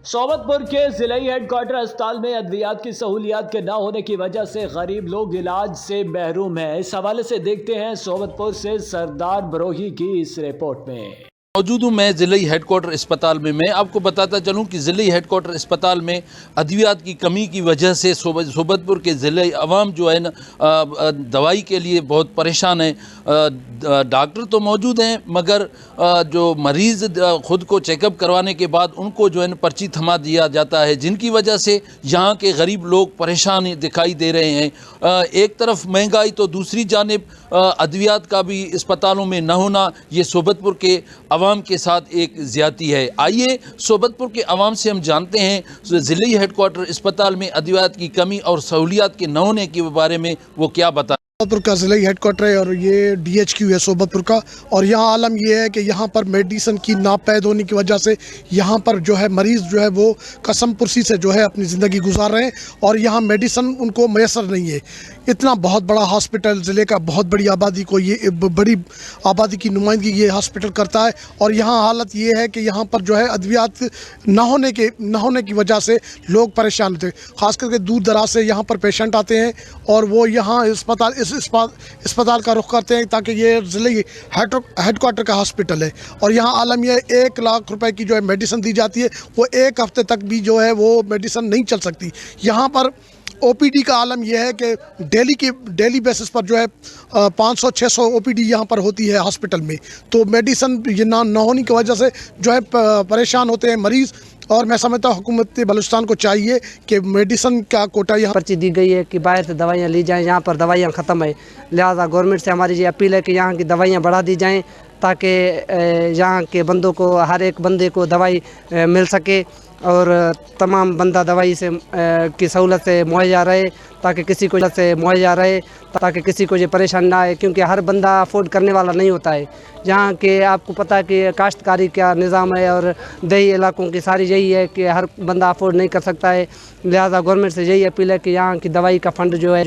सोबत पुर के जिले हेडक्वार्टर अस्पताल में अद्वियात की सहूलियात के न होने की वजह से गरीब लोग इलाज से महरूम हैं। इस हवाले से देखते हैं सोबतपुर से सरदार बरोही की इस रिपोर्ट में। मौजूद हूँ मैं ज़िले हेडक्वार्टर अस्पताल में। मैं आपको बताता चलूँ कि ज़िले हेडक्वार्टर अस्पताल में अद्वियात की कमी की वजह से सोबतपुर के ज़िले अवाम जो है ना दवाई के लिए बहुत परेशान है। डॉक्टर तो मौजूद हैं मगर जो मरीज़ ख़ुद को चेकअप करवाने के बाद उनको जो है ना पर्ची थमा दिया जाता है, जिनकी वजह से यहाँ के गरीब लोग परेशान दिखाई दे रहे हैं। एक तरफ महंगाई तो दूसरी जानिब अद्वियात का भी अस्पतालों में न होना, ये सोबतपुर के अवाम के साथ एक ज़्यादती है। आइए सोबतपुर के अवाम से हम जानते हैं ज़िले हेडक्वार्टर अस्पताल में अद्वियात की कमी और सहूलियात के न होने के बारे में वो क्या बता। सोबतपुर का ज़िला हेडक्वार्टर है और ये DHQ है सोबतपुर का। और यहाँ आलम ये है कि यहाँ पर मेडिसिन की नापैद होने की वजह से यहाँ पर जो है मरीज़ जो है वो कसम पुरसी से जो है अपनी ज़िंदगी गुजार रहे हैं और यहाँ मेडिसिन उनको मैसर नहीं है। इतना बहुत बड़ा हॉस्पिटल, ज़िले का बहुत बड़ी आबादी को ये बड़ी आबादी की नुमाइंदगी ये हॉस्पिटल करता है और यहाँ हालत ये है कि यहाँ पर जो है अद्वियात न होने की वजह से लोग परेशान होते हैं। ख़ास करके दूर दराज से यहाँ पर पेशेंट आते हैं और वो यहाँ अस्पताल का रुख करते हैं ताकि ये ज़िले हेडक्वार्टर का हॉस्पिटल है। और यहाँ आलम ये 1 लाख रुपए की जो है मेडिसिन दी जाती है, वो 1 हफ्ते तक भी जो है वो मेडिसिन नहीं चल सकती। यहाँ पर OPD का आलम यह है कि डेली बेसिस पर जो है 500-600 OPD यहाँ पर होती है हॉस्पिटल में। तो मेडिसिन ये ना होने की वजह से जो है परेशान होते हैं मरीज़। और मैं समझता हूँ हुकूमत बलूचिस्तान को चाहिए कि मेडिसिन का कोटा यहाँ पर्ची दी गई है कि बाहर से दवाइयाँ ली जाएँ, यहाँ पर दवाइयाँ ख़त्म है। लिहाजा गवर्नमेंट से हमारी ये अपील है कि यहाँ की दवाइयाँ बढ़ा दी जाएँ ताकि यहाँ के बंदों को, हर एक बंदे को दवाई मिल सके और तमाम बंदा दवाई से की सहूलत से मुहैया रहे ताकि किसी को ये परेशान ना आए, क्योंकि हर बंदा अफोर्ड करने वाला नहीं होता है। जहाँ के आपको पता है कि काश्तकारी का निज़ाम है और देही इलाकों की सारी यही है कि हर बंदा अफोर्ड नहीं कर सकता है। लिहाजा गवर्नमेंट से यही अपील है कि यहाँ की दवाई का फंड जो है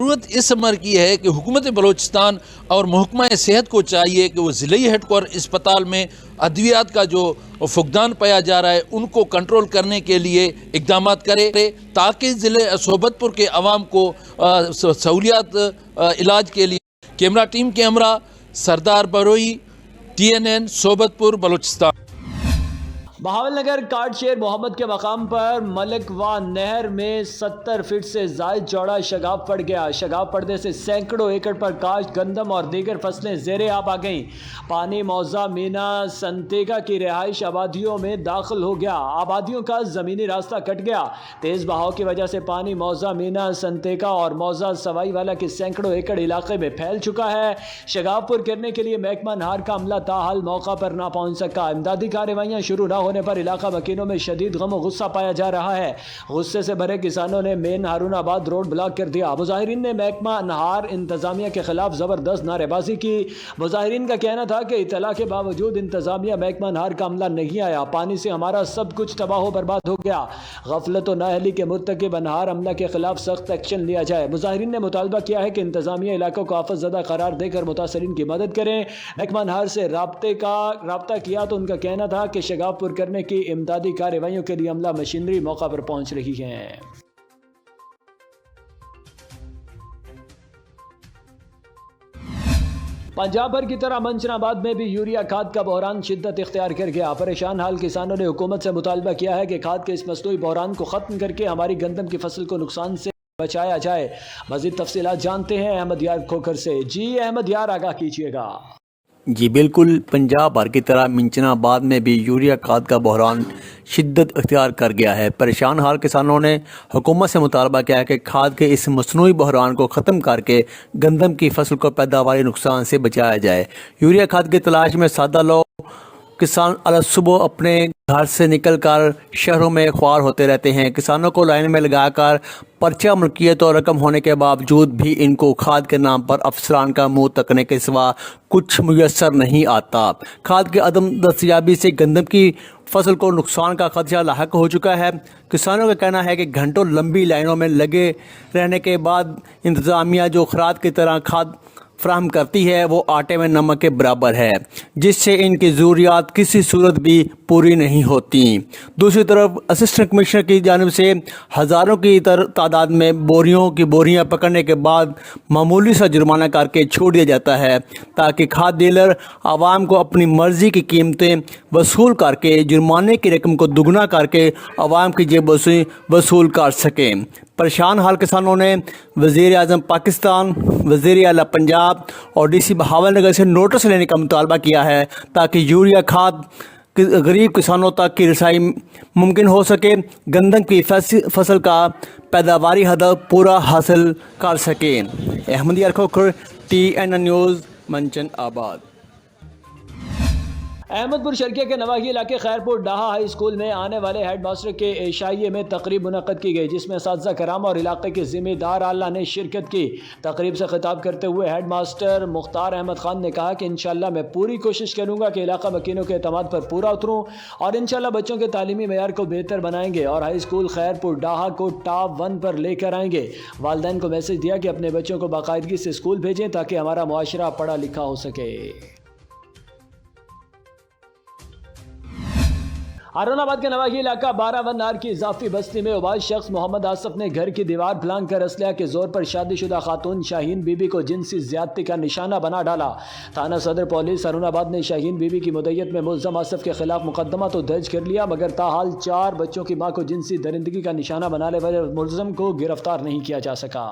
ज़रूरत इस अमर की है कि हुकूमत बलूचिस्तान और महकमा सेहत को चाहिए कि वो ज़िले हेडक्वार्टर अस्पताल में अद्वियात का जो फुकदान पाया जा रहा है उनको कंट्रोल करने के लिए इक़दाम करे ताकि ज़िले सोबतपुर के अवाम को सहूलियात इलाज के लिए। कैमरा टीम के हमरा सरदार बरोही, TNN सोबतपुर बलूचिस्तान। बहावलनगर काटशेर मोहम्मद के मकाम पर मलकवा नहर में 70 फीट से ज़ायद चौड़ा शगाब पड़ गया। शगाब पड़ने से सैकड़ों एकड़ पर काश्त, गंदम और दीगर फसलें ज़ेरे आब आ गईं। पानी मौजा मीना संतेगा की रिहाइश आबादियों में दाखिल हो गया। आबादियों का ज़मीनी रास्ता कट गया। तेज़ बहाव की वजह से पानी मौजा मीना संतेगा और मौजा सवाई वाला के सैकड़ों एकड़ इलाके में फैल चुका है। शगाब पुर करने के लिए महकमा नहार का अमला ताहाल मौका पर ना पहुँच सका। इमदादी कार्रवाइयाँ शुरू न होने पर इलाका मकीनों में शदीद गम और गुस्सा पाया जा रहा है। गुस्से से भरे किसानों ने मेन हारूनाबाद रोड ब्लॉक कर दिया। मुजाहिरीन ने महकमा नहार इंतजामिया के खिलाफ जबरदस्त नारेबाजी की। मुजाहिरीन का कहना था कि इतला के बावजूद इंतजामिया महकमा नहार का अमला नहीं आया। पानी से हमारा सब कुछ तबाह बर्बाद हो गया। गफलत और नाअहली के मुर्तकिब नहार अमला के खिलाफ सख्त एक्शन लिया जाए। मुजाहिरीन ने मुतालबा किया है कि इंतजामिया इलाकों को आफत ज़दा करार देकर मुतासरीन की मदद करें। महकमा नहार से राब्ता किया तो उनका कहना था कि शगाबपुर करने की इमदादी कार्रवाइयों के लिए अमला मशीनरी मौका पर पहुंच रही है। पंजाब भर की तरह मंचनाबाद में भी यूरिया खाद का बहरान शिद्दत इख्तियार कर गया। परेशान हाल किसानों ने हुकूमत से मुतालबा किया है कि खाद के इस मसनूई बहरान को ख़त्म करके हमारी गंदम की फसल को नुकसान से बचाया जाए। मज़ीद तफसीलात जानते हैं अहमद यार खोखर से। जी अहमद यार, आगाह कीजिएगा। जी बिल्कुल, पंजाब भर की तरह मिंचनाबाद में भी यूरिया खाद का बहरान शिद्दत इख्तियार कर गया है। परेशान हाल किसानों ने हुकूमत से मुतालबा किया है कि खाद के इस मसनूई बहरान को ख़त्म करके गंदम की फसल को पैदावारी नुकसान से बचाया जाए। यूरिया खाद की तलाश में सादा लोग किसान अलग सुबह अपने घर से निकलकर शहरों में ख्वार होते रहते हैं। किसानों को लाइन में लगाकर पर्चा मुल्कियत और रकम होने के बावजूद भी इनको खाद के नाम पर अफसरान का मुंह तकने के सिवा कुछ मुयस्सर नहीं आता। खाद के अदम दस्तयाबी से गंदम की फसल को नुकसान का खदशा लाहक हो चुका है। किसानों का कहना है कि घंटों लंबी लाइनों में लगे रहने के बाद इंतज़ामिया जो खराद की तरह खाद فراہم کرتی ہے وہ آٹے میں نمک کے برابر ہے، جس سے ان کی ضروریات کسی صورت بھی پوری نہیں ہوتی۔ دوسری طرف اسسٹنٹ کمشنر کی جانب سے ہزاروں کی تعداد میں بوریوں کی بوریاں پکڑنے کے بعد معمولی سا جرمانہ کر کے چھوڑ دیا جاتا ہے تاکہ کھاد ڈیلر عوام کو اپنی مرضی کی قیمتیں وصول کر کے جرمانے کی رقم کو دگنا کر کے عوام کی جیب سے وصول کر سکیں۔ پریشان حال کسانوں نے وزیر اعظم پاکستان، وزیر اعلیٰ پنجاب اور ڈی سی بہاول نگر سے نوٹس لینے کا مطالبہ کیا ہے تاکہ یوریا کھاد غریب کسانوں تک کی رسائی ممکن ہو سکے، گندم کی فصل کا پیداواری ہدف پورا حاصل کر سکیں۔ احمدیہ کھوکھر، TN نیوز، منچن آباد۔ احمد پور شرقیہ کے نواحی علاقے خیرپور ڈاہا ہائی اسکول میں آنے والے ہیڈ ماسٹر کے عشائیے میں تقریب منعقد کی گئی، جس میں اساتذہ کرام اور علاقے کے ذمہ دار اعلیٰ نے شرکت کی۔ تقریب سے خطاب کرتے ہوئے ہیڈ ماسٹر مختار احمد خان نے کہا کہ انشاءاللہ میں پوری کوشش کروں گا کہ علاقہ مکینوں کے اعتماد پر پورا اتروں اور انشاءاللہ بچوں کے تعلیمی معیار کو بہتر بنائیں گے اور ہائی اسکول خیرپور ڈاہا کو ٹاپ 1 پر لے کر آئیں گے۔ والدین کو میسج دیا کہ اپنے بچوں کو باقاعدگی سے اسکول بھیجیں تاکہ ہمارا معاشرہ پڑھا لکھا ہو سکے۔ ہارون آباد کے نواحی علاقہ 12 نار کی اضافی بستی میں عباس شخص محمد آصف نے گھر کی دیوار پھلانگ کر اسلحہ کے زور پر شادی شدہ خاتون شاہین بی بی کو جنسی زیادتی کا نشانہ بنا ڈالا۔ تھانہ صدر پولیس ہارون آباد نے شاہین بی بی کی مدعیت میں ملزم آصف کے خلاف مقدمہ تو درج کر لیا، مگر تاحال 4 بچوں کی ماں کو جنسی درندگی کا نشانہ بنانے والے ملزم کو گرفتار نہیں کیا جا سکا۔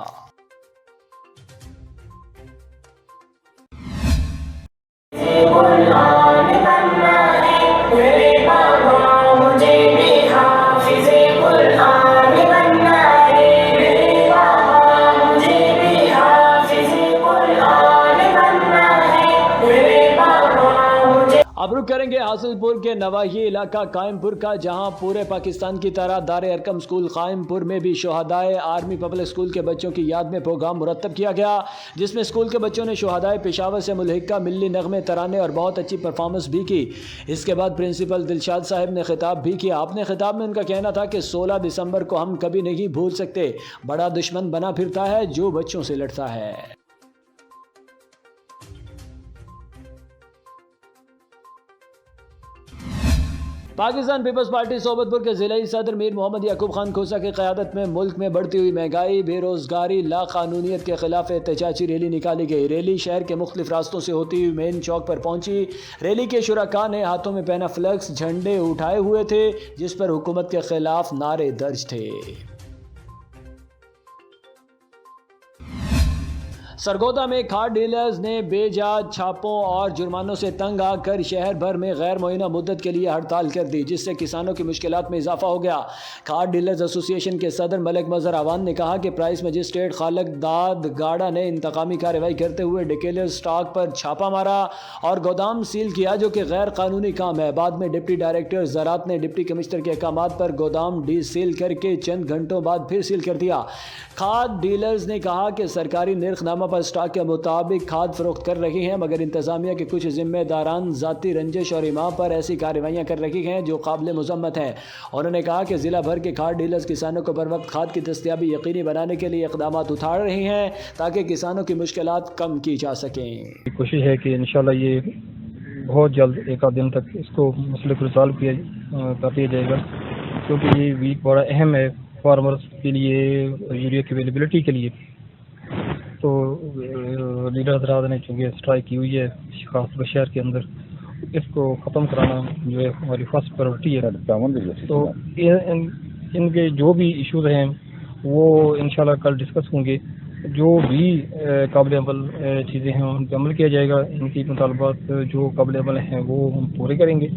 اب رخ کریں گے حاصل پور کے نواحی علاقہ قائم پور کا، جہاں پورے پاکستان کی طرح دار ارقم اسکول قائم پور میں بھی شہدائے آرمی پبلک اسکول کے بچوں کی یاد میں پروگرام مرتب کیا گیا، جس میں اسکول کے بچوں نے شہدائے پشاور سے ملحقہ ملی نغمے ترانے اور بہت اچھی پرفارمنس بھی کی۔ اس کے بعد پرنسپل دلشاد صاحب نے خطاب بھی کیا۔ اپنے خطاب میں ان کا کہنا تھا کہ 16 دسمبر کو ہم کبھی نہیں بھول سکتے، بڑا دشمن بنا پھرتا ہے جو بچوں سے لڑتا ہے۔ پاکستان پیپلز پارٹی صوبت پور کے ضلعی صدر میر محمد یعقوب خان کھوسا کی قیادت میں ملک میں بڑھتی ہوئی مہنگائی، بے روزگاری، لا قانونیت کے خلاف احتجاجی ریلی نکالی گئی۔ ریلی شہر کے مختلف راستوں سے ہوتی ہوئی مین چوک پر پہنچی۔ ریلی کے شرکاء نے ہاتھوں میں پہنا فلیکس، جھنڈے اٹھائے ہوئے تھے جس پر حکومت کے خلاف نعرے درج تھے۔ سرگودا میں کھاد ڈیلرز نے بے جا چھاپوں اور جرمانوں سے تنگ آ کر شہر بھر میں غیر معینہ مدت کے لیے ہڑتال کر دی، جس سے کسانوں کی مشکلات میں اضافہ ہو گیا۔ کھاد ڈیلرز ایسوسی ایشن کے صدر ملک مظہر اعوان نے کہا کہ پرائس مجسٹریٹ خالق داد گاڑا نے انتقامی کارروائی کرتے ہوئے ڈیکیلر سٹاک پر چھاپا مارا اور گودام سیل کیا، جو کہ غیر قانونی کام ہے۔ بعد میں ڈپٹی ڈائریکٹر زراعت نے ڈپٹی کمشنر کے احکامات پر گودام ڈی سیل کر کے چند گھنٹوں بعد پھر سیل کر دیا۔ کھاد ڈیلرز نے کہا کہ سرکاری نرخ نامہ پر سٹاک کے مطابق کھاد فروخت کر رہی ہیں، مگر انتظامیہ کے کچھ ذمہ داران ذاتی رنجش اور ایما پر ایسی کارروائیاں کر رہی ہیں جو قابل مذمت ہیں۔ انہوں نے کہا کہ ضلع بھر کے کھاد ڈیلرز کسانوں کو بر وقت کھاد کی دستیابی یقینی بنانے کے لیے اقدامات اٹھا رہے ہیں تاکہ کسانوں کی مشکلات کم کی جا سکیں۔ کوشش ہے کہ انشاءاللہ یہ بہت جلد ایک آدھ دن تک اس کو مسئلے کو ریزالو کر دیا جائے گا، کیونکہ یہ ویک بڑا اہم ہے فارمرز کے لیے، یوریا کی اویلیبلٹی کے لیے۔ تو لیڈر حضرات نے چونکہ اسٹرائک کی ہوئی ہے خاص شہر کے اندر، اس کو ختم کرانا جو ہے ہماری فرسٹ پرائورٹی ہے۔ تو ان کے جو بھی ایشوز ہیں وہ انشاءاللہ کل ڈسکس ہوں گے، جو بھی قابل عمل چیزیں ہیں ان پہ عمل کیا جائے گا۔ ان کی مطالبات جو قابل عمل ہیں وہ ہم پورے کریں گے۔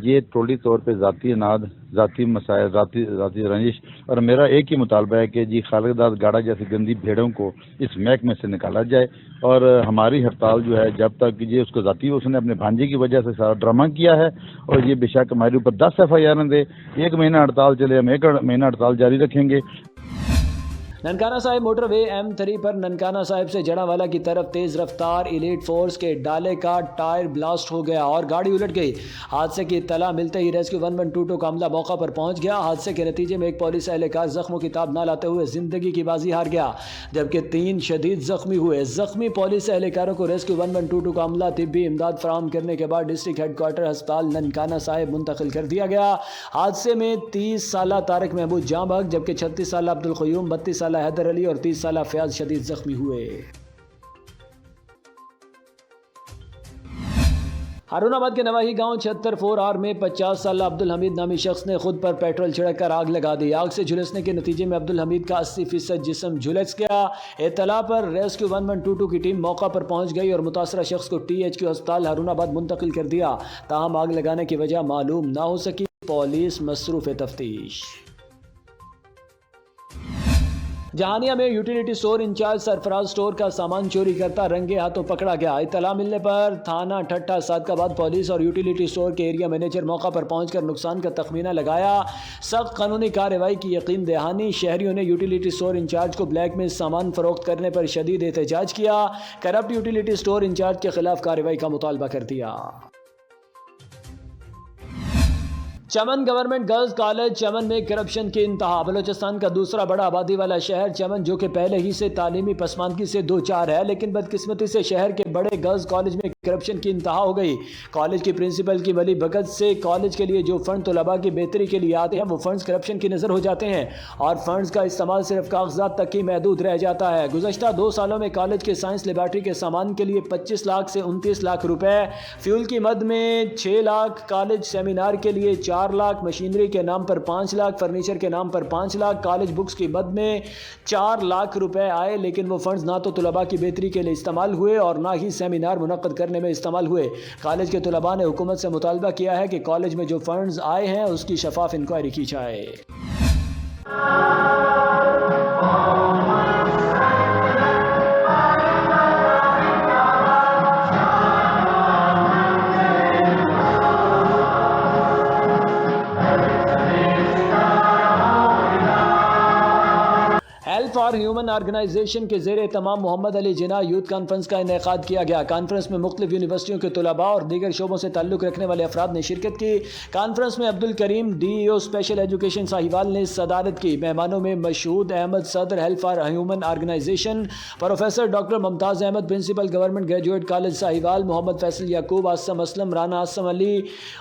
یہ ٹولی طور پہ ذاتی اناد، ذاتی مسائل، ذاتی رنجش، اور میرا ایک ہی مطالبہ ہے کہ جی خالق داد گاڑا جیسی گندی بھیڑوں کو اس محکمے سے نکالا جائے، اور ہماری ہڑتال جو ہے جب تک یہ اس کو ذاتی اس نے اپنے بھانجے کی وجہ سے سارا ڈرامہ کیا ہے، اور یہ بے شک ہمارے اوپر 10 FIR دے، 1 مہینہ ہڑتال چلے، ہم 1 مہینہ ہڑتال جاری رکھیں گے۔ ननकाना साहिब मोटरवे M3 पर ननकाना साहिब से जड़ावाला की तरफ तेज रफ्तार एलीट फोर्स के डाले का टायर ब्लास्ट हो गया और गाड़ी उलट गई। हादसे की इत्तला मिलते ही रेस्क्यू 1122 का अमला मौका पर पहुंच गया। हादसे के नतीजे में एक पुलिस एहलकार जख्मों की ताब न लाते हुए जिंदगी की बाजी हार गया, जबकि 3 शदीद जख्मी हुए। जख्मी पुलिस एहलकारों को रेस्क्यू 1122 का अमला तिब्बी इमदाद फराहम करने के बाद डिस्ट्रिक्ट हेडक्वार्टर अस्पताल ननकाना साहिब मुंतकिल कर दिया गया। हादसे में 30 साला तारिक महमूद जाँ बहक, जबकि 36 साला अब्दुल क़य्यूम, 32 साला हैदर अली और 30 साला फयाज शदीद जख्मी हुए। हारूनाबाद के नवाही गांव 76 में 50 साल अब्दुल हमीद नामी शख्स ने खुद पर पेट्रोल छिड़क कर आग लगा दी। आग से झुलसने के नतीजे में अब्दुल हमीद का 80% जिस्म झुलस गया। इत्तला पर रेस्क्यू 1122 की टीम मौका पर पहुंच गई और मुतासरा शख्स को THQ अस्पताल हारूनाबाद मुंतकिल कर दिया। ताहम आग लगाने की वजह मालूम ना हो सकी। पुलिस मसरूफ तफ्तीश। जहानिया में utility store incharge Sarfaraz store का सामान चोरी करता रंगे हाथों पकड़ा गया। इत्तला मिलने पर थाना ठट्टा सादकाबाद पुलिस और यूटिलिटी स्टोर के एरिया मैनेजर मौका पर पहुंचकर नुकसान का तखमीना लगाया। सख्त कानूनी कार्रवाई की यकीन दहानी। शहरियों ने यूटिलिटी स्टोर इंचार्ज को ब्लैक में सामान फरोख्त करने पर शदीद एहतजाज किया। करप्ट यूटिलिटी स्टोर इंचार्ज के खिलाफ कार्रवाई का मुतालबा कर दिया। चमन गवर्नमेंट गर्ल्स कॉलेज चमन में करप्शन की इंतहा। बलूचिस्तान का दूसरा बड़ा आबादी वाला शहर चमन, जो कि पहले ही से तालीमी पसमानदगी से दो चार है, लेकिन बदकिस्मती से शहर के बड़े गर्ल्स कॉलेज में करप्शन की इंतहा हो गई। कॉलेज की प्रिंसिपल की वली भगत से कॉलेज के लिए जो फंड तलबा की बेहतरी के लिए आते हैं वो फंड्स करप्शन की नज़र हो जाते हैं और फंड्स का इस्तेमाल सिर्फ कागजात तक ही महदूद रह जाता है। गुज़श्ता 2 सालों में कॉलेज के साइंस लेबॉर्ट्री के सामान के लिए 25 लाख से 29 लाख रुपए, फ्यूल की मद में 6 लाख, कॉलेज सेमिनार के लिए 4 लाख, मशीनरी के नाम पर 5 लाख, फर्नीचर के नाम पर 5 लाख, कॉलेज बुक्स की मद में 4 लाख रुपए आए, लेकिन वो फंड्स ना तो तलबा की बेहतरी के लिए इस्तेमाल हुए और ना ही सेमिनार मुनक्कद करने में इस्तेमाल हुए। कॉलेज के तलबा ने हुकूमत से मुतालबा किया है कि कॉलेज में जो फंड्स आए हैं उसकी शफाफ इंक्वायरी की जाए। हेल्प फॉर ह्यूमन ऑर्गेनाइजेशन के ज़ेरे तमाम मोहम्मद अली जिन्ना यूथ कॉन्फ्रेंस का इनेकाद किया गया। कॉन्फ्रेंस में मुख्तलिफ यूनिवर्सिटियों के तलबा और दीगर शोबों से ताल्लुक़ रखने वाले अफराद ने शिरकत की। कॉन्फ्रेंस में Abdul Karim DEO special education Sahiwal ने सदारत की। मेहमानों में मशहूद अहमद सदर help for human organization, professor doctor Mumtaz Ahmad principal government graduate college Sahiwal, Mohammad Faisal Yaqoob, Asim Aslam, Rana Asim Ali,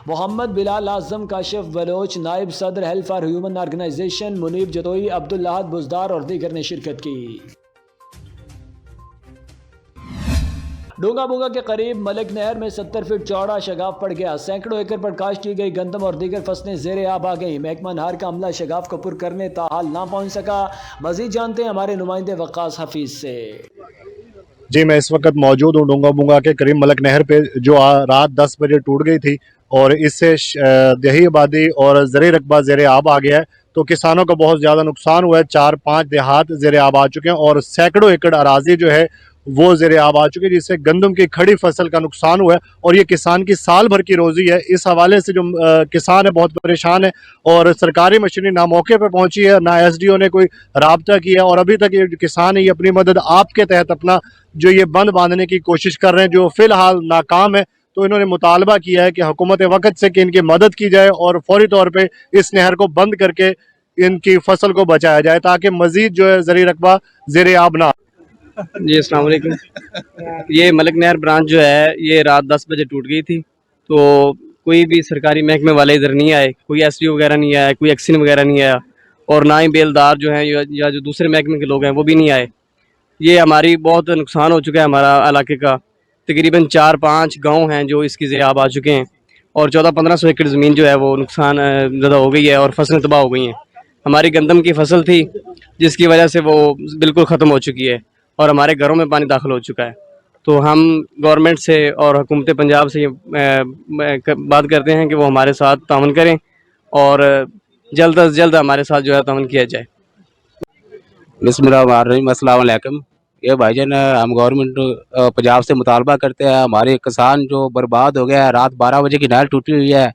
Mohammad Bilal Azam, Kashif Baloch, नायब सदर help for human organization Munib Jadoi, Abdul Ahad Buzdar और दीगर ने शिरकत की। डोंगा बुंगा के करीब मलिक नहर में 70 फीट चौड़ा शगाफ पड़ गया। सैकड़ों एकड़ पर काश्त की गई गंदम और दीगर फसलें ज़ेरे आब आ गई। महकमा नहर का अमला शगाफ को पुर करने ताहाल ना पहुंच सका। मजीद जानते हैं हमारे नुमाइंदे वक्कास हफीज से। जी, मैं इस वक्त मौजूद हूँ डोंगा बुंगा के करीब मलिक नहर पे, जो रात 10 बजे टूट गई थी और इससे देही आबादी और ज़री रकबा ज़ेरे आब आ गया है। तो किसानों का बहुत ज़्यादा नुकसान हुआ है। 4-5 देहात ज़ेरे आब आ चुके हैं और सैकड़ों एकड़ अराजी जो है वो ज़ेरे आब आ चुकी है, जिससे गंदम की खड़ी फसल का नुकसान हुआ है और ये किसान की साल भर की रोज़ी है। इस हवाले से जो किसान है बहुत परेशान है और सरकारी मशीनरी ना मौके पर पहुंची है, ना SDO ने कोई राब्ता किया और अभी तक ये किसान है ये अपनी मदद आपके तहत अपना जो ये बंद बांधने की कोशिश कर रहे हैं, जो फ़िलहाल नाकाम है। तो इन्होंने मुतालबा किया है कि हुकूमत वक्त से कि इनकी मदद की जाए और फौरी तौर पे इस नहर को बंद करके इनकी फसल को बचाया जाए ताकि मजीद जो है ज़री रकबा ज़ेरे आब ना। जी अस्सलाम वालेकुम। ये मलिक नहर ब्रांच जो है ये रात 10 बजे टूट गई थी, तो कोई भी सरकारी महकमे वाले इधर नहीं आए, कोई SDO वगैरह नहीं आया, कोई एक्शन वगैरह नहीं आया और ना ही बेलदार जो हैं या जो दूसरे महकमे के लोग हैं वो भी नहीं आए। ये हमारी बहुत नुकसान हो चुका है हमारा इलाके का। तकरीबन 4-5 गांव हैं जो इसकी ज़ेरे आब आ चुके हैं और 1400-1500 एकड़ ज़मीन जो है वो नुकसान ज़्यादा हो गई है और फसलें तबाह हो गई हैं। हमारी गंदम की फसल थी जिसकी वजह से वो बिल्कुल ख़त्म हो चुकी है और हमारे घरों में पानी दाखिल हो चुका है। तो हम गवर्नमेंट से और हुकूमत पंजाब से बात करते हैं कि वो हमारे साथ ताउन करें और जल्द अज जल्द हमारे साथ जो है ताउन किया जाए। बिस्मिल्लाहिर्रहमानिर्रहीम, अस्सलाम वालेकुम। ये भाईजान हम गवर्नमेंट पंजाब से मुतालबा करते हैं, हमारे किसान जो बर्बाद हो गया है, रात 12 बजे की नहर टूटी हुई है,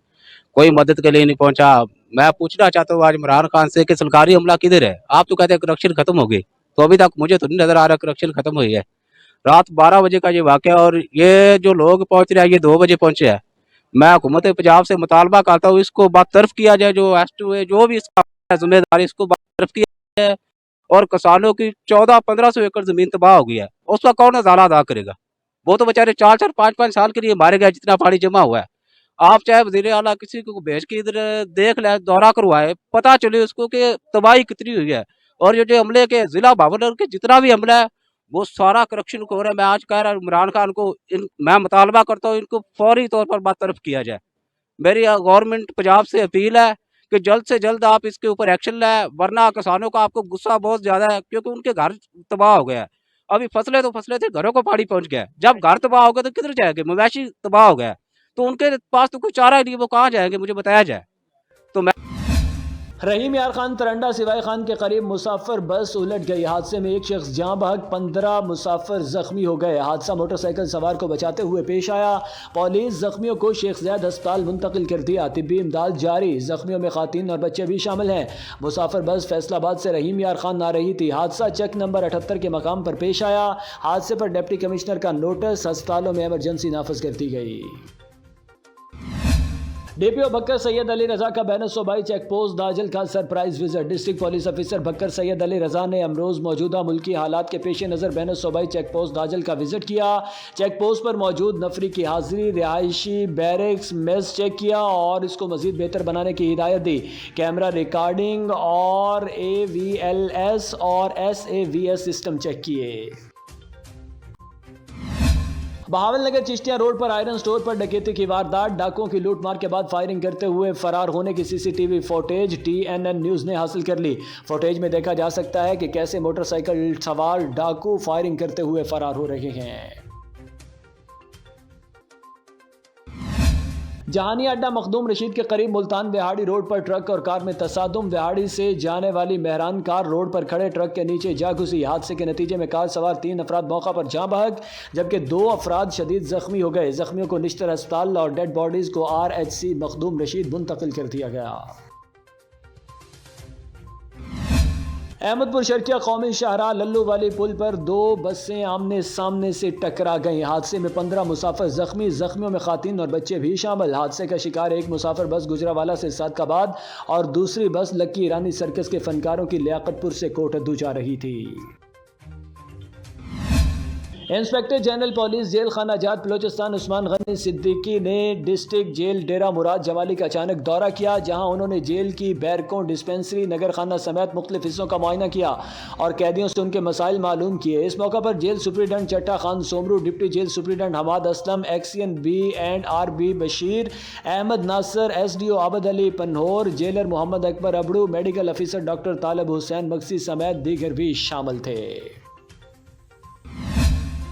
कोई मदद के लिए नहीं पहुंचा। मैं पूछना चाहता हूँ आज इमरान खान से कि सरकारी अमला किधर है? आप तो कहते हैं करप्शन खत्म हो गई, तो अभी तक मुझे तो नहीं नज़र आ रहा करप्शन ख़त्म हुई है। रात 12 बजे का ये वाक़या, और ये जो लोग पहुँच रहे हैं ये 2 बजे पहुँचे हैं। मैं हुकूमत पंजाब से मुतालबा करता हूँ इसको बरतरफ किया जाए, जो S2 है जो भी इसका जिम्मेदारी इसको बरतरफ किया जाए। और किसानों की 1400-1500 एकड़ ज़मीन तबाह हो गई है, उसका कौन नज़ारा अदा करेगा? वो तो बेचारे 4-4, 5-5 साल के लिए मारे गए जितना पानी जमा हुआ है। आप चाहे वज़ीर आला किसी को भेज के इधर देख ले, दौरा करवाए, पता चले उसको कि तबाही कितनी हुई है। और ये जो हमले के ज़िला भावनगर के जितना भी हमला है वो सारा करप्शन हो रहा है। मैं आज कह रहा हूँ इमरान खान को, मैं मुतालबा करता हूँ इनको फौरी तौर पर बरतरफ किया जाए। मेरी गवर्नमेंट पंजाब से अपील है कि जल्द से जल्द आप इसके ऊपर एक्शन लें, वरना किसानों का आपको गुस्सा बहुत ज़्यादा है, क्योंकि उनके घर तबाह हो गया है। अभी फसलें थे, घरों को पानी पहुँच गया है। जब घर तबाह हो गए तो किधर जाएंगे? मवेशी तबाह हो गया है, तो उनके पास तो कोई चारा ही नहीं, वो कहाँ जाएंगे? मुझे बताया जाए। तो मैं रहीम यार खान तरंडा सिवाई खान के करीब मुसाफिर बस उलट गई। हादसे में एक शख्स जाँ बहक, 15 मुसाफिर जख्मी हो गए। हादसा मोटरसाइकिल सवार को बचाते हुए पेश आया। पुलिस जख्मियों को शेख ज़ैद अस्पताल मुंतकिल कर दिया। तिब्बी इमदाद जारी। जख्मियों में खातीन और बच्चे भी शामिल हैं। मुसाफिर बस फैसलाबाद से रहीम यार खान आ रही थी। हादसा चेक नंबर 78 के मकाम पर पेश आया। हादसे पर डिप्टी कमिश्नर का नोटिस, अस्पतालों में इमरजेंसी नाफिज कर दी गई। डीपीओ बकर सैयद अली रजा का बैनर सूबाई चेक पोस्ट दाजल का surprise visit. District police officer Baqar Syed Ali Raza ने अमरोज़ मौजूदा मुल्की हालात के पेश नज़र बैनर सूबाई चेक पोस्ट दाजल का विजिट किया। चेक पोस्ट पर मौजूद नफरी की हाजिरी, रिहायशी बैरिक्स, मेस चेक किया और इसको मज़ीद बेहतर बनाने की हिदायत दी। कैमरा रिकॉर्डिंग और AVLS और SAVS सिस्टम चेक किए। बहावल नगर चिश्तिया रोड पर आयरन स्टोर पर डकैती की वारदात। डाकुओं की लूटमार के बाद फायरिंग करते हुए फरार होने की CCTV फुटेज TNN न्यूज़ ने हासिल कर ली। फुटेज में देखा जा सकता है कि कैसे मोटरसाइकिल सवार डाकू फायरिंग करते हुए फरार हो रहे हैं। जहानिया अड्डा मखदूम रशीद के करीब मुल्तान विहाड़ी रोड पर ट्रक और कार में तसादुम। विहाड़ी से जाने वाली मेहरान कार रोड पर खड़े ट्रक के नीचे जा घुसी। हादसे के नतीजे में कार सवार 3 अफराद मौका पर जाँ बहक, जबकि 2 अफराद शदीद जख्मी हो गए। जख्मियों को निश्तर अस्पताल और डेड बॉडीज़ को RHC मखदूम रशीद मुंतकिल कर दिया गया। अहमदपुर शर्किया कौमी शाहराह लल्लू वाली पुल पर 2 बसें आमने सामने से टकरा गईं। हादसे में 15 मुसाफिर जख्मी, जख्मियों में खातीन और बच्चे भी शामिल। हादसे का शिकार एक मुसाफिर बस गुजरावाला से सादकाबाद और दूसरी बस लक्की ईरानी सर्कस के फनकारों की लियाकतपुर से कोटद्दू जा रही थी। इंस्पेक्टर जनरल पुलिस जेल खाना जात बलोचिस्तान उस्मान गनी सिद्दीकी ने डिस्ट्रिक्ट जेल डेरा मुराद जमाली का अचानक दौरा किया, जहां उन्होंने जेल की बैरकों, डिस्पेंसरी, नगर खाना समेत मुख्तलिफ हिस्सों का मुआयना किया और कैदियों से उनके मसाइल मालूम किए। इस मौका पर jail superintendent Chatta Khan Somroo, deputy jail superintendent Hammad Aslam, XEN B&RB Bashir, Ahmad Nasir, SDO Abid Ali Panhwar, jailer Mohammad Akbar Abro, medical officer doctor Talib Hussain Maksi समेत दीगर भी शामिल थे।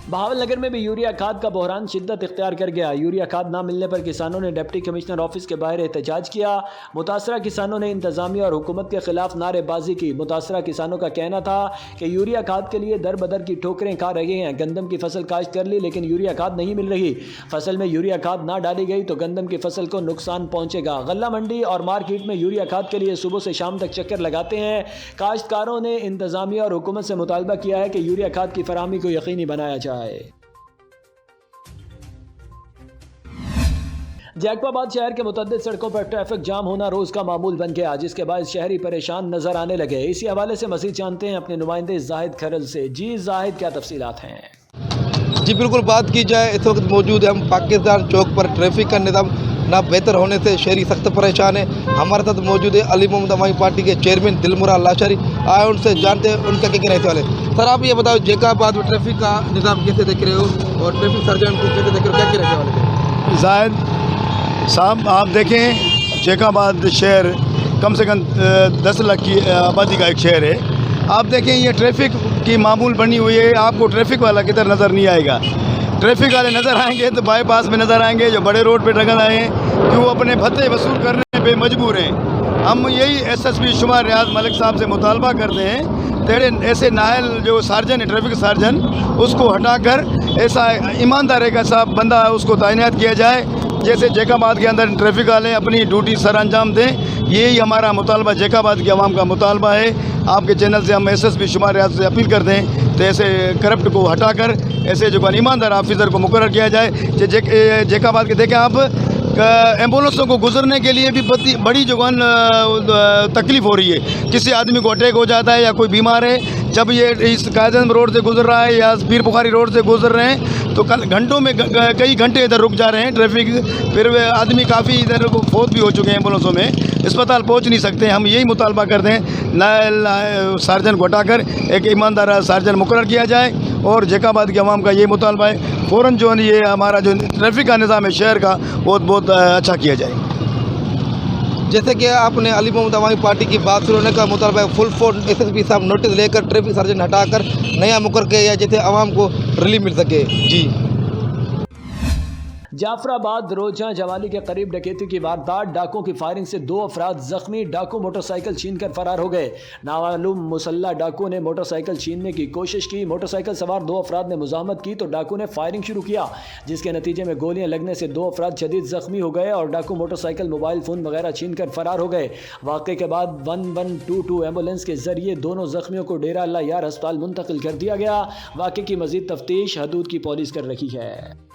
बहावल नगर में भी यूरिया खाद का बहरान शिद्दत इख्तियार कर गया। यूरिया खाद ना मिलने पर किसानों ने डिप्टी कमिश्नर ऑफिस के बाहर एहतजाज किया। मुतासरा किसानों ने इंतजामिया और हुकूमत के खिलाफ नारेबाजी की। मुतासरा किसानों का कहना था कि यूरिया खाद के लिए दर बदर की ठोकरें खा रहे हैं। गंदम की फसल काश्त कर ली लेकिन यूरिया खाद नहीं मिल रही। फसल में यूरिया खाद ना डाली गई तो गंदम की फसल को नुकसान पहुँचेगा। गल्ला मंडी और मार्केट में यूरिया खाद के लिए सुबह से शाम तक चक्कर लगाते हैं। काश्तकारों ने इंतजामिया और हुकूमत से मुतालबा किया है कि यूरिया खाद की फराहमी को यकीनी बनाया जाए। जैकबाबाद शहर के मुतअद्दिद सड़कों पर ट्रैफिक जाम होना रोज का मामूल बन गया, जिसके बाद शहरी परेशान नजर आने लगे। इसी हवाले से मज़ीद जानते हैं अपने नुमाइंदे जाहिद खरल से। जी जाहिद, क्या तफसीलात हैं? जी बिल्कुल, बात की जाए इस वक्त मौजूद है हम पाकिस्तान चौक पर। ट्रैफिक का निज़ाम ना बेहतर होने से शहरी सख्त परेशान है। हमारे साथ मौजूद है अली मोहम्मद अवामी पार्टी के चेयरमैन दिलमुरा लाशारी। आए उनसे जानते हैं उनका क्या कहने वाले। सर आप ये बताओ, जैकबाबाद में ट्रैफिक का निज़ाम कैसे देख रहे हो और ट्रैफिक सर्जन को कैसे देख रहे हो, क्या कहने वाले? जाहिद साहब, आप देखें जैकबाबाद शहर कम से कम 10 लाख की आबादी का एक शहर है। आप देखें ये ट्रैफिक की मामूल बनी हुई है। आपको ट्रैफिक वाला किधर नज़र नहीं आएगा। ट्रैफिक वाले नज़र आएंगे तो बाईपास में नज़र आएंगे, जो बड़े रोड पे नजर आए हैं कि वो अपने भत्ते वसूल करने पे मजबूर हैं। हम यही SSP शुमार रियाज मलिक साहब से मुतालबा करते हैं, तेरे ऐसे नाहल जो सार्जन है, ट्रैफिक सार्जन, उसको हटाकर ऐसा ईमानदार एक ऐसा बंदा उसको तैनात किया जाए जैसे जैकबाबाद के अंदर ट्रैफिक वाले अपनी ड्यूटी सर अंजाम दें। यही हमारा मुतालबा जैकाबाद की आवाम का मुतालबा है। आपके चैनल से हम SSP शुमार रियासत से अपील करते हैं तो ऐसे करप्ट को हटाकर ऐसे जो ईमानदार ऑफिसर को मुकर्रर किया जाए। जैकाबाद के देखें आप, एम्बुलेंसों को गुजरने के लिए भी बड़ी जो तकलीफ़ हो रही है। किसी आदमी को अटैक हो जाता है या कोई बीमार है, जब ये इस कायदम रोड से गुजर रहा है या पीर बुखारी रोड से गुजर रहे हैं तो घंटों में कई घंटे इधर रुक जा रहे हैं ट्रैफिक, फिर वे आदमी काफ़ी इधर फौत भी हो चुके हैं, एम्बुलेंसों में अस्पताल पहुंच नहीं सकते। हम यही मुतालबा करते हैं नायल सार्जन को हटाकर एक ईमानदार सार्जन मुकर्रर किया जाए और जैकाबाद की आवाम का ये मुतालबा है फ़ौरन जो ये हमारा जो ट्रैफिक का निज़ाम है शहर का बहुत अच्छा किया जाए। जैसे कि आपने अली मोहम्मद अवामी पार्टी की बात शुरू होने का मुतालबा है फुल फोर्स SSP साहब नोटिस लेकर ट्रैफिक सर्जन हटाकर नया मुकर्रर किया जाए जिससे आवाम को रिलीफ मिल सके। जी जाफराबाद रोजा जवाली के करीब डकैती की वारदात, डाकुओं की फायरिंग से 2 अफराद जख्मी, डाकू मोटरसाइकिल छीनकर फरार हो गए। नामालूम मुसल्ला डाकू ने मोटरसाइकिल छीनने की कोशिश की, मोटरसाइकिल सवार 2 अफराद ने मुजाहमत की तो डाकू ने फायरिंग शुरू किया, जिसके नतीजे में गोलियां लगने से 2 अफराद शदीद जख्मी हो गए और डाकू मोटरसाइकिल, मोबाइल फ़ोन वगैरह छीनकर फरार हो गए। वाक़े के बाद 1122 एम्बुलेंस के जरिए दोनों जख्मियों को डेरा अल्लाह यार अस्पताल मुंतकिल कर दिया गया। वाक़े की मज़ीद तफ्तीश हदूद की पुलिस कर रही है।